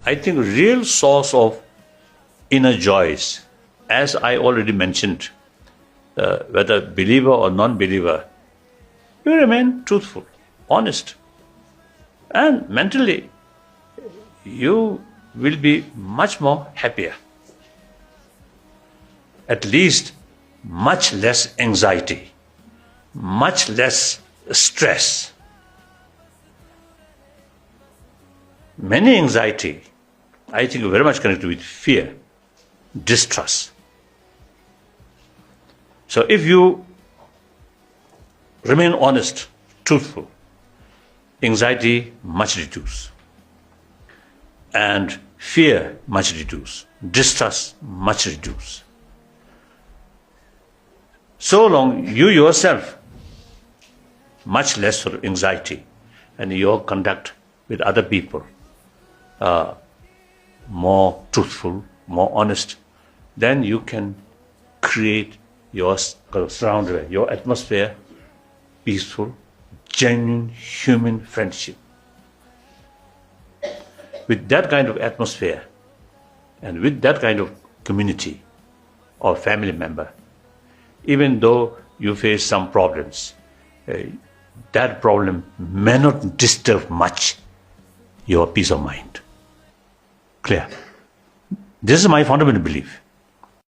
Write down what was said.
I think real source of inner joys, as I already mentioned, whether believer or non-believer, you remain truthful, honest, and mentally you will be much more happier. At least much less anxiety, much less stress. Many anxiety, I think, very much connected with fear, distrust. So if you remain honest, truthful, anxiety much reduced, and fear much reduced, distrust much reduced. So long you yourself much less for anxiety, and your conduct with other people more truthful, more honest, then you can create your surrounding, your atmosphere, peaceful, genuine human friendship. With that kind of atmosphere and with that kind of community or family member, even though you face some problems, that problem may not disturb much your peace of mind. Clear? This is my fundamental belief.